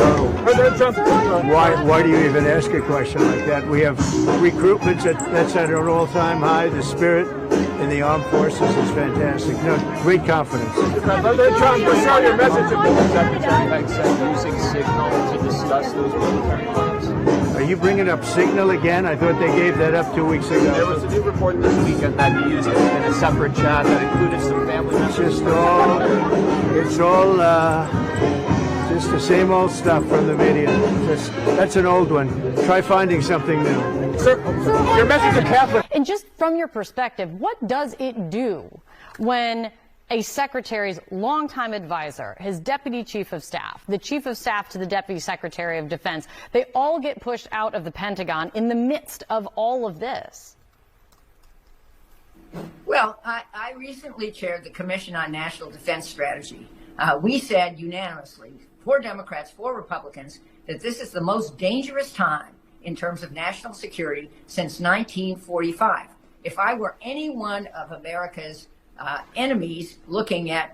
total. President Trump. Why do you even ask a question like that? We have recruitments that's at an all-time high. The spirit in the armed forces is fantastic. No, great confidence. President Trump, what's your message to Secretary Hegseth using signal to discuss those military plans? Are you bringing up Signal again? I thought they gave that up 2 weeks ago. There was a new report this weekend that he used it in a separate chat that included some family members. It's all just the same old stuff from the media. That's an old one. Try finding something new. Sir, your message to Catholic. And just from your perspective, what does it do when a secretary's longtime advisor, his deputy chief of staff, the chief of staff to the deputy secretary of defense, they all get pushed out of the Pentagon in the midst of all of this? Well, I recently chaired the Commission on National Defense Strategy. We said unanimously, 4 Democrats, 4 Republicans, that this is the most dangerous time in terms of national security since 1945. If I were any one of America's enemies looking at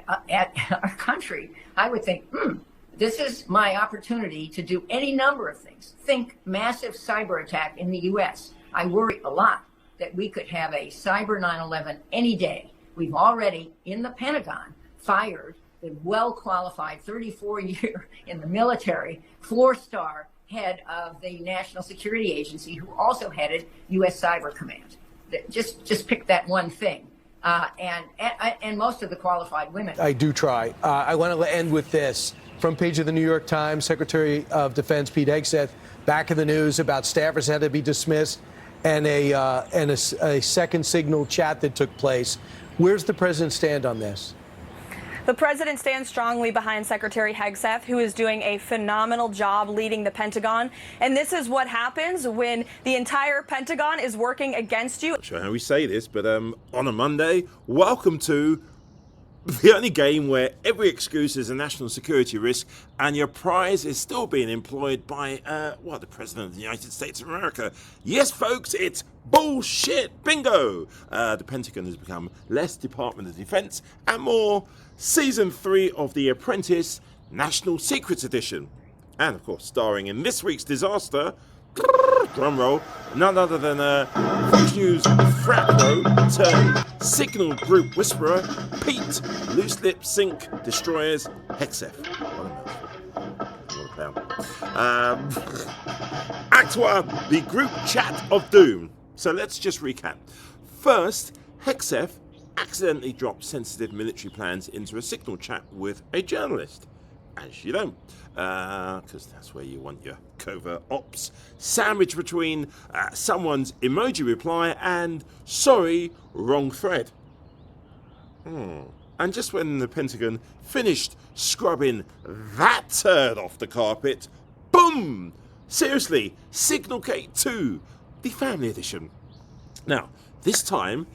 our country, I would think, this is my opportunity to do any number of things. Think massive cyber attack in the U.S. I worry a lot that we could have a cyber 9/11 any day. We've already, in the Pentagon, fired a well-qualified 34-year in the military, 4-star head of the National Security Agency, who also headed U.S. Cyber Command. Just pick that one thing. And most of the qualified women. I do try. I want to end with this. Front page of the New York Times, Secretary of Defense Pete Hegseth back in the news about staffers had to be dismissed and a second signal chat that took place. Where's the president stand on this? The president stands strongly behind Secretary Hegseth, who is doing a phenomenal job leading the Pentagon. And this is what happens when the entire Pentagon is working against you. I'm not sure how we say this, but on a Monday, welcome to the only game where every excuse is a national security risk and your prize is still being employed by, the President of the United States of America. Yes, folks, it's bullshit bingo. The Pentagon has become less Department of Defense and more Season 3 of The Apprentice, National Secrets Edition. And, of course, starring in this week's disaster, drum roll, none other than Fox News frat bro turned signal group whisperer, Pete Loose Lip Sync Destroyers Hegseth. Act 1, the group chat of doom. So let's just recap. First, Hegseth accidentally dropped sensitive military plans into a signal chat with a journalist. As you don't, because that's where you want your covert ops, sandwiched between someone's emoji reply and, sorry, wrong thread. And just when the Pentagon finished scrubbing that turd off the carpet, boom! Seriously, Signal Gate 2, the family edition. Now, this time,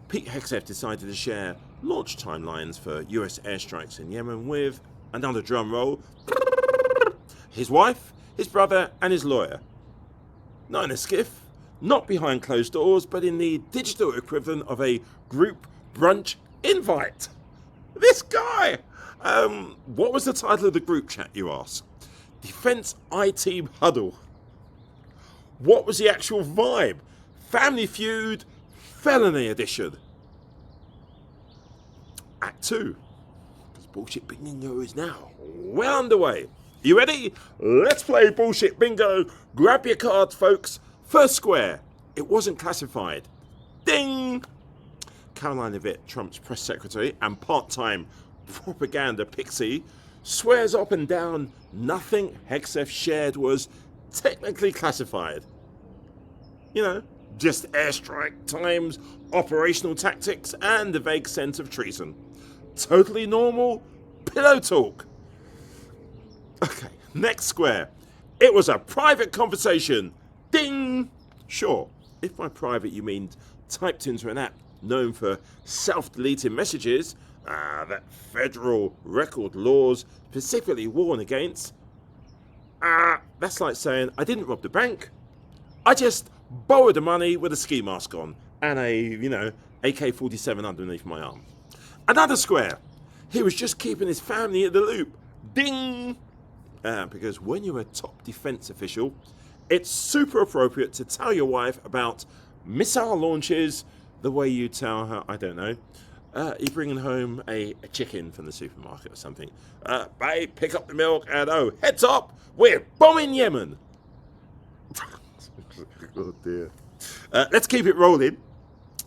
Pete Hegseth decided to share launch timelines for US airstrikes in Yemen with, another drum roll, his wife, his brother, and his lawyer. Not in a skiff, not behind closed doors, but in the digital equivalent of a group brunch invite. This guy! What was the title of the group chat, you ask? Defense I-Team Huddle. What was the actual vibe? Family Feud, Felony Edition. Act 2. Because Bullshit Bingo is now well underway. You ready? Let's play Bullshit Bingo. Grab your card, folks. First square. It wasn't classified. Ding! Karoline Leavitt, Trump's press secretary and part-time propaganda pixie, swears up and down nothing Hegseth shared was technically classified. You know, just airstrike times, operational tactics, and a vague sense of treason. Totally normal pillow talk. Okay, next square. It was a private conversation. Ding! Sure, if by private you mean typed into an app known for self-deleting messages that federal record laws specifically warn against, that's like saying, I didn't rob the bank. I just borrowed the money with a ski mask on and a, AK-47 underneath my arm. Another square. He was just keeping his family in the loop. Ding! because when you're a top defense official, it's super appropriate to tell your wife about missile launches the way you tell her, I don't know, you're bringing home a chicken from the supermarket or something. Babe, pick up the milk and heads up, we're bombing Yemen. Oh dear. Let's keep it rolling.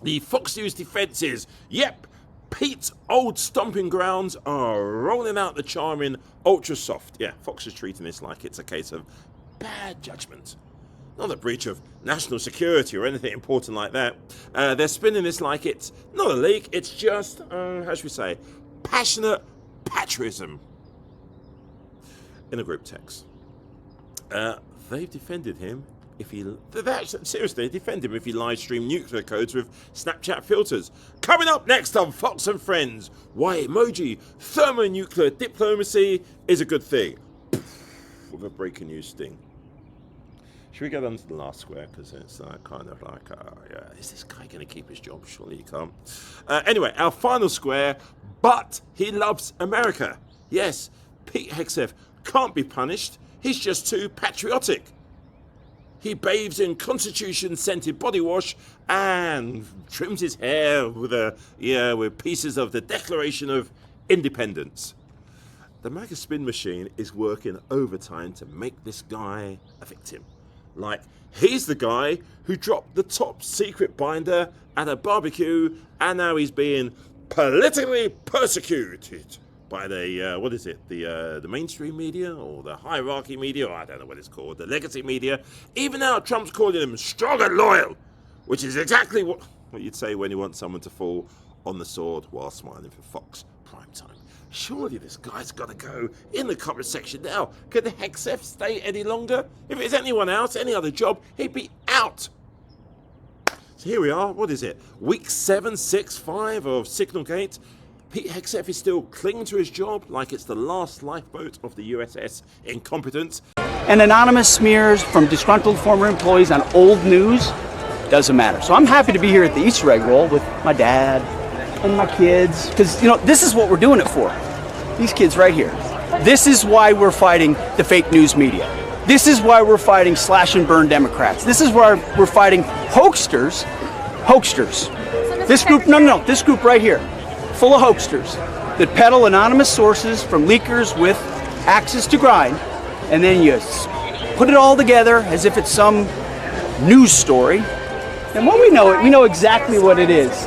The Fox News defences, yep, Pete's old stomping grounds are rolling out the charming ultra soft. Yeah, Fox is treating this like it's a case of bad judgment. Not a breach of national security or anything important like that. They're spinning this like it's not a leak, it's just, how should we say, passionate patriotism. In a group text. They've defended him seriously, defend him if he live streamed nuclear codes with Snapchat filters. Coming up next on Fox and Friends, why emoji thermonuclear diplomacy is a good thing. With a breaking news sting. Should we get on to the last square? Because it's kind of like, yeah, is this guy going to keep his job? Surely he can't. Anyway, our final square, but he loves America. Yes, Pete Hegseth can't be punished. He's just too patriotic. He bathes in Constitution-scented body wash and trims his hair with pieces of the Declaration of Independence. The MAGA spin machine is working overtime to make this guy a victim. Like, he's the guy who dropped the top secret binder at a barbecue and now he's being politically persecuted by the mainstream media or the hierarchy media, or I don't know what it's called, the legacy media. Even now, Trump's calling him strong and loyal, which is exactly what you'd say when you want someone to fall on the sword while smiling for Fox primetime. Surely this guy's got to go in the comment section now. Could the Hegseth stay any longer? If it's anyone else, any other job, he'd be out. So here we are, what is it? Week 765 of Signalgate. Pete Hegseth is still clinging to his job like it's the last lifeboat of the USS Incompetence. And anonymous smears from disgruntled former employees on old news doesn't matter. So I'm happy to be here at the Easter egg roll with my dad and my kids, because, this is what we're doing it for. These kids right here. This is why we're fighting the fake news media. This is why we're fighting slash and burn Democrats. This is why we're fighting hoaxsters. This group, this group right here, full of hoaxsters that peddle anonymous sources from leakers with axes to grind, and then you put it all together as if it's some news story. And when we know it, we know exactly what it is.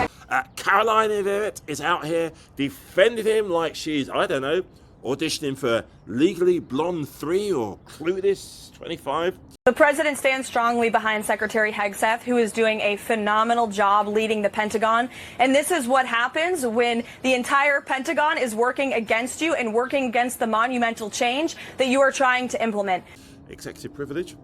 Karoline Leavitt is out here defending him like she's, I don't know, auditioning for Legally Blonde 3 or Clueless 25. The president stands strongly behind Secretary Hegseth, who is doing a phenomenal job leading the Pentagon. And this is what happens when the entire Pentagon is working against you and working against the monumental change that you are trying to implement. Executive privilege?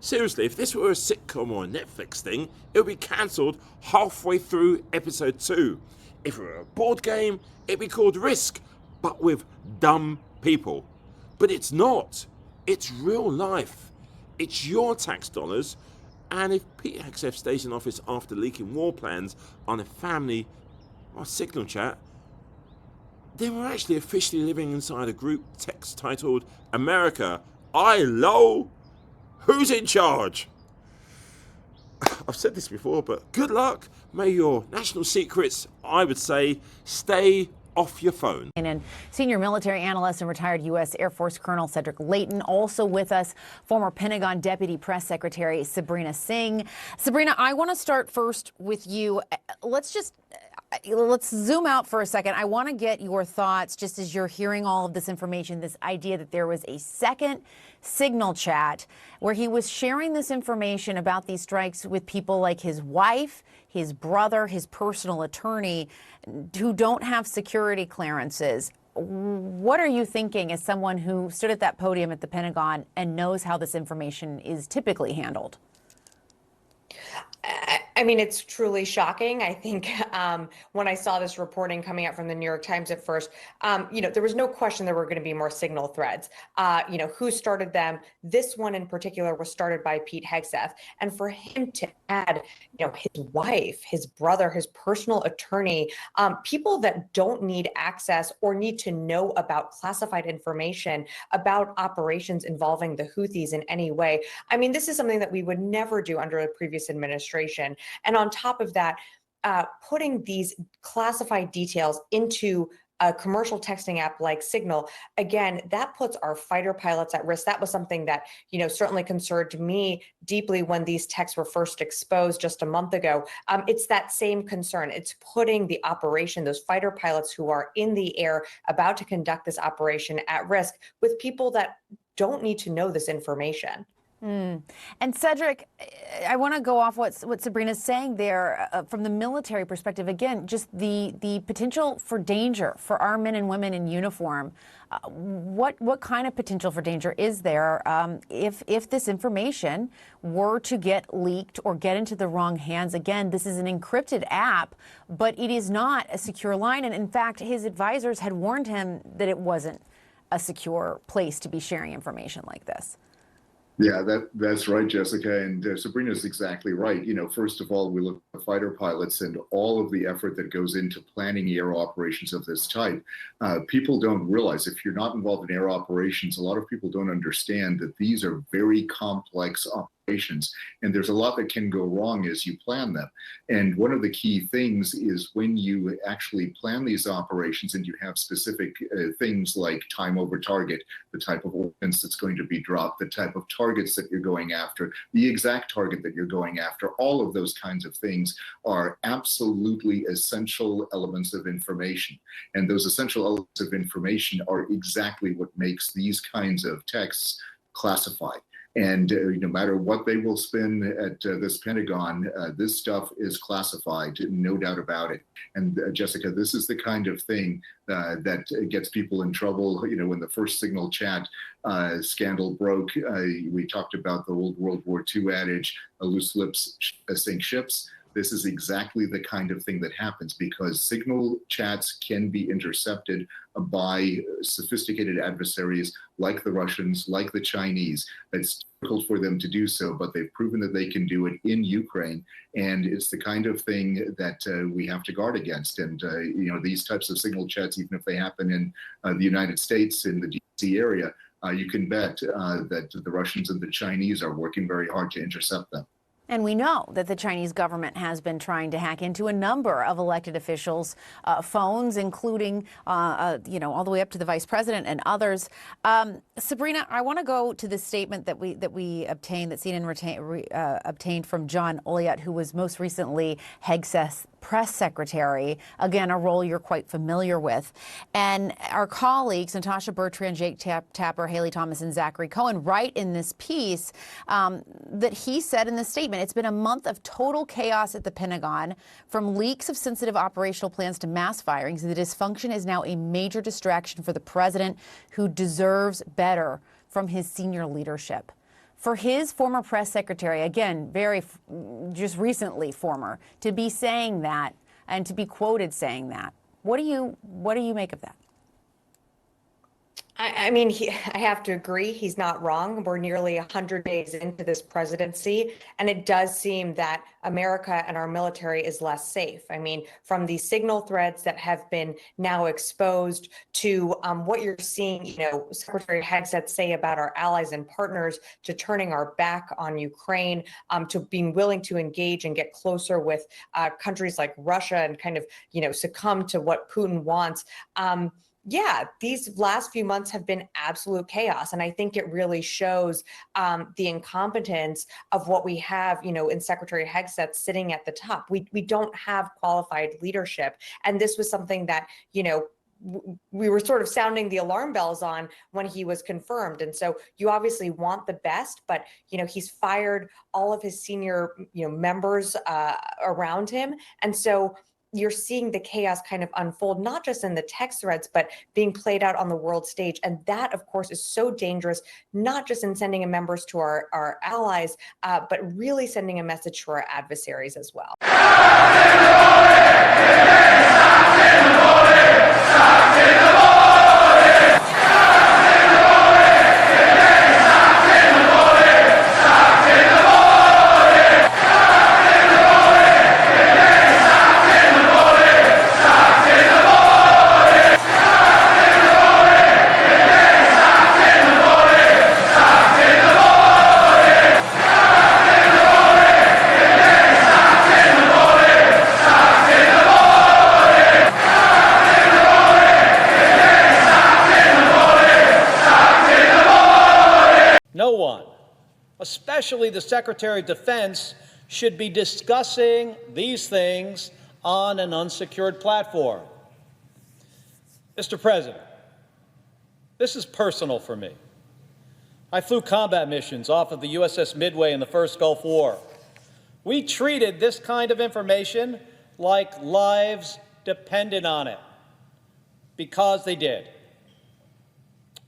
Seriously, if this were a sitcom or a Netflix thing, it would be cancelled halfway through episode 2. If it were a board game, it'd be called Risk, but with dumb people. But it's not. It's real life. It's your tax dollars. And if Pete Hegseth stays in office after leaking war plans on a family or signal chat, then we're actually officially living inside a group text titled America, I low. Who's in charge? I've said this before, but good luck. May your national secrets, I would say, stay off your phone. And senior military analyst and retired U.S. Air Force Colonel Cedric Leighton, also with us, former Pentagon Deputy Press Secretary Sabrina Singh. Sabrina, I want to start first with you. Let's zoom out for a second. I want to get your thoughts, just as you're hearing all of this information, this idea that there was a second signal chat where he was sharing this information about these strikes with people like his wife, his brother, his personal attorney, who don't have security clearances. What are you thinking as someone who stood at that podium at the Pentagon and knows how this information is typically handled? I mean, it's truly shocking. I think when I saw this reporting coming out from the New York Times at first, there was no question there were going to be more signal threads. Who started them? This one in particular was started by Pete Hegseth. And for him to add, his wife, his brother, his personal attorney, people that don't need access or need to know about classified information about operations involving the Houthis in any way. I mean, this is something that we would never do under the previous administration. And on top of that, putting these classified details into a commercial texting app like Signal, again, that puts our fighter pilots at risk. That was something that, certainly concerned me deeply when these texts were first exposed just a month ago. It's that same concern. It's putting the operation, those fighter pilots who are in the air about to conduct this operation at risk with people that don't need to know this information. And Cedric, I want to go off what Sabrina's saying there from the military perspective. Again, just the potential for danger for our men and women in uniform. What kind of potential for danger is there if this information were to get leaked or get into the wrong hands? Again, this is an encrypted app, but it is not a secure line. And in fact, his advisors had warned him that it wasn't a secure place to be sharing information like this. Yeah, that's right, Jessica, and Sabrina's exactly right. First of all, we look at the fighter pilots and all of the effort that goes into planning air operations of this type. People don't realize, if you're not involved in air operations, a lot of people don't understand that these are very complex operations, and there's a lot that can go wrong as you plan them. And one of the key things is when you actually plan these operations and you have specific things like time over target, the type of ordnance that's going to be dropped, the type of targets that you're going after, the exact target that you're going after, all of those kinds of things are absolutely essential elements of information. And those essential elements of information are exactly what makes these kinds of texts classified. And no matter what they will spin at this Pentagon, this stuff is classified, no doubt about it. And Jessica, this is the kind of thing that gets people in trouble. When the first Signal chat scandal broke, we talked about the old World War II adage, loose lips sink ships. This is exactly the kind of thing that happens because Signal chats can be intercepted by sophisticated adversaries like the Russians, like the Chinese. It's difficult for them to do so, but they've proven that they can do it in Ukraine. And it's the kind of thing that we have to guard against. And, these types of Signal chats, even if they happen in the United States, in the DC area, you can bet that the Russians and the Chinese are working very hard to intercept them. And we know that the Chinese government has been trying to hack into a number of elected officials' phones, including, all the way up to the vice president and others. Sabrina, I want to go to the statement that we obtained, that CNN obtained from John Oliot, who was most recently Hegseth's press secretary, again, a role you're quite familiar with. And our colleagues, Natasha Bertrand, Jake Tapper, Haley Thomas, and Zachary Cohen, write in this piece that he said in the statement, it's been a month of total chaos at the Pentagon, from leaks of sensitive operational plans to mass firings. The dysfunction is now a major distraction for the president, who deserves better from his senior leadership. For his former press secretary, again, just recently former, to be saying that and to be quoted saying that, what do you make of that? I mean, I have to agree. He's not wrong. We're nearly 100 days into this presidency, and it does seem that America and our military is less safe. I mean, from the Signal threads that have been now exposed to what you're seeing, Secretary Hegseth say about our allies and partners, to turning our back on Ukraine, to being willing to engage and get closer with countries like Russia and kind of, succumb to what Putin wants. Yeah, these last few months have been absolute chaos. And I think it really shows the incompetence of what we have, in Secretary Hegseth sitting at the top. We don't have qualified leadership. And this was something that, we were sort of sounding the alarm bells on when he was confirmed. And so you obviously want the best, but, he's fired all of his senior, members around him. And so you're seeing the chaos kind of unfold, not just in the text threads, but being played out on the world stage. And that, of course, is so dangerous, not just in sending members to our allies, but really sending a message to our adversaries as well. No one, especially the Secretary of Defense, should be discussing these things on an unsecured platform. Mr. President, this is personal for me. I flew combat missions off of the USS Midway in the first Gulf War. We treated this kind of information like lives depended on it, because they did.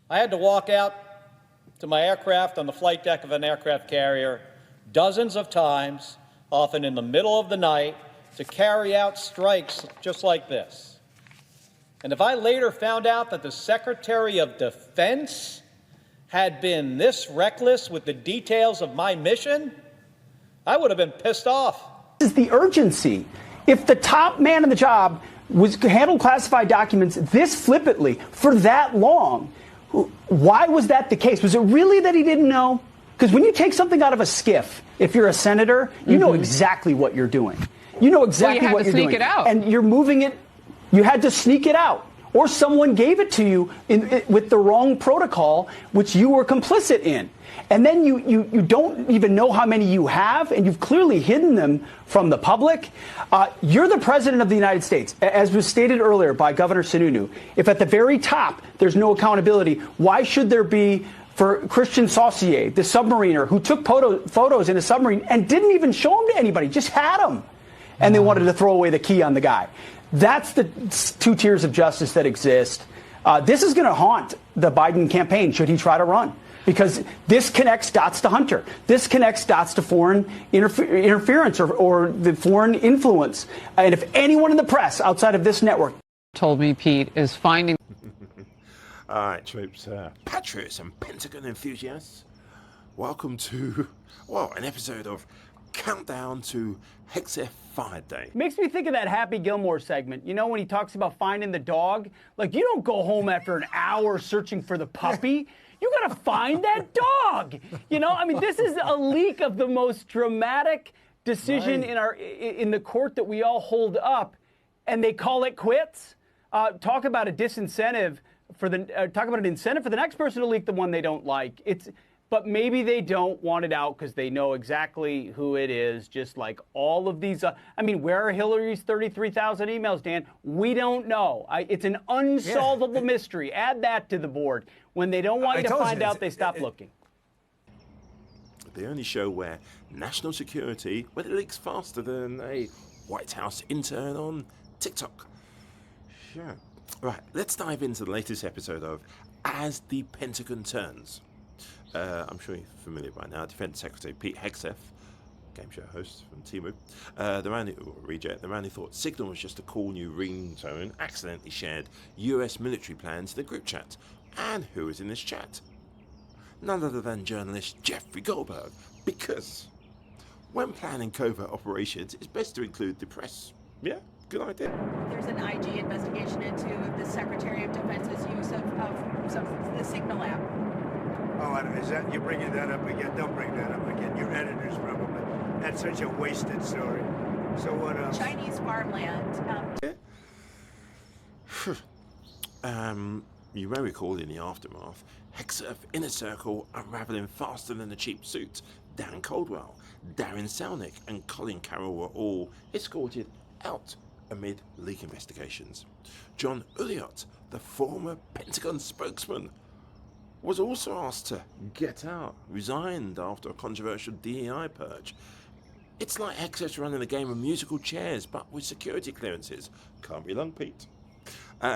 I had to walk out to my aircraft on the flight deck of an aircraft carrier dozens of times, often in the middle of the night, to carry out strikes just like this. And if I later found out that the Secretary of Defense had been this reckless with the details of my mission, I would have been pissed off. This is the urgency. If the top man in the job was handled classified documents this flippantly for that long, why was that the case? Was it really that he didn't know? Because when you take something out of a skiff, if you're a senator, you know exactly what you're doing. You know exactly what you're doing. You had to sneak it out. And you're moving it. You had to sneak it out. Or someone gave it to you with the wrong protocol, which you were complicit in. And then you don't even know how many you have, and you've clearly hidden them from the public. You're the president of the United States. As was stated earlier by Governor Sununu, if at the very top there's no accountability, why should there be for Christian Saucier, the submariner who took photos in a submarine and didn't even show them to anybody, just had them, and they wanted to throw away the key on the guy? That's the two tiers of justice that exist. This is going to haunt the Biden campaign should he try to run, because this connects dots to Hunter. This connects dots to foreign interference or the foreign influence. And if anyone in the press outside of this network told me, Pete, is finding... All right, troops, patriots and Pentagon enthusiasts, welcome to, well, an episode of Countdown to Hegseth Fire Day. Makes me think of that Happy Gilmore segment. You know, when he talks about finding the dog? Like, you don't go home after an hour searching for the puppy. You got to find that dog. You know, I mean, this is a leak of the most dramatic decision in the court that we all hold up, and they call it quits. Talk about a disincentive for the talk about an incentive for the next person to leak the one they don't like. But maybe they don't want it out because they know exactly who it is, just like all of these. I mean, where are Hillary's 33,000 emails, Dan? We don't know. It's an unsolvable mystery. Add that to the board. When they don't want you to find out, they stop looking. The only show where national security, it leaks faster than a White House intern on TikTok. Sure. Right, let's dive into the latest episode of As the Pentagon Turns. I'm sure you're familiar by now. Defense Secretary Pete Hegseth, game show host from Timu, the man who thought Signal was just a cool new ringtone, accidentally shared US military plans in the group chat. And who is in this chat? None other than journalist Jeffrey Goldberg, because when planning covert operations, it's best to include the press. Yeah, good idea. There's an IG investigation into the Secretary of Defense's use of the Signal app. Oh, is that, you're bringing that up again? Don't bring that up again. Your editors probably. That's such a wasted story. So what else? Chinese farmland. You may recall in the aftermath, Hegseth Inner Circle unraveling faster than a cheap suit. Dan Caldwell, Darren Selnick, and Colin Carroll were all escorted out amid leak investigations. John Ulliott, the former Pentagon spokesman, was also asked to get out, resigned after a controversial DEI purge. It's like Hegseth running a game of musical chairs, but with security clearances. Can't be long, Pete.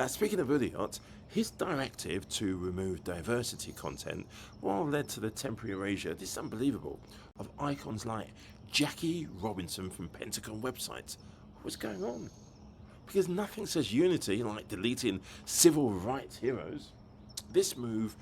Speaking of idiots, his directive to remove diversity content, well, led to the temporary erasure, this is unbelievable, of icons like Jackie Robinson from Pentagon websites. What's going on? Because nothing says unity like deleting civil rights heroes. This move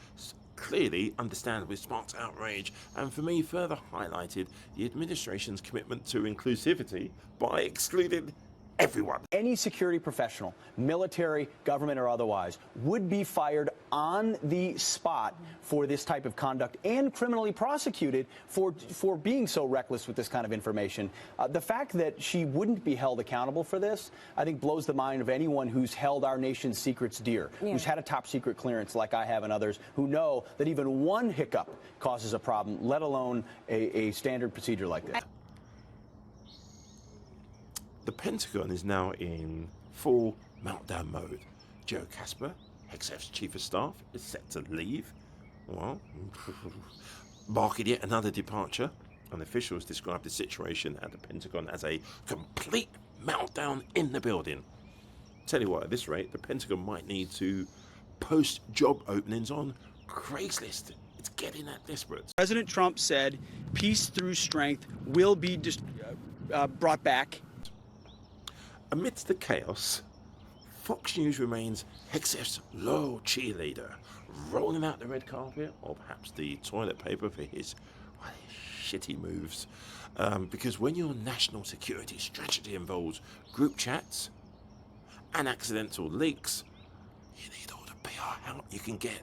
clearly, understandably, sparked outrage, and for me further highlighted the administration's commitment to inclusivity by excluding everyone. Any security professional, military, government, or otherwise, would be fired on the spot for this type of conduct and criminally prosecuted for being so reckless with this kind of information. The fact that she wouldn't be held accountable for this, I think, blows the mind of anyone who's held our nation's secrets dear, who's had a top secret clearance like I have and others, who know that even one hiccup causes a problem, let alone a standard procedure like this. The Pentagon is now in full meltdown mode. Joe Casper, Hegseth's chief of staff, is set to leave. Well, marking yet another departure. And officials described the situation at the Pentagon as a complete meltdown in the building. Tell you what, at this rate, the Pentagon might need to post job openings on Craigslist. It's getting that desperate. President Trump said peace through strength will be brought back. Amidst the chaos, Fox News remains Hegseth's loyal cheerleader, rolling out the red carpet, or perhaps the toilet paper for his shitty moves. Because when your national security strategy involves group chats and accidental leaks, you need all the PR help you can get.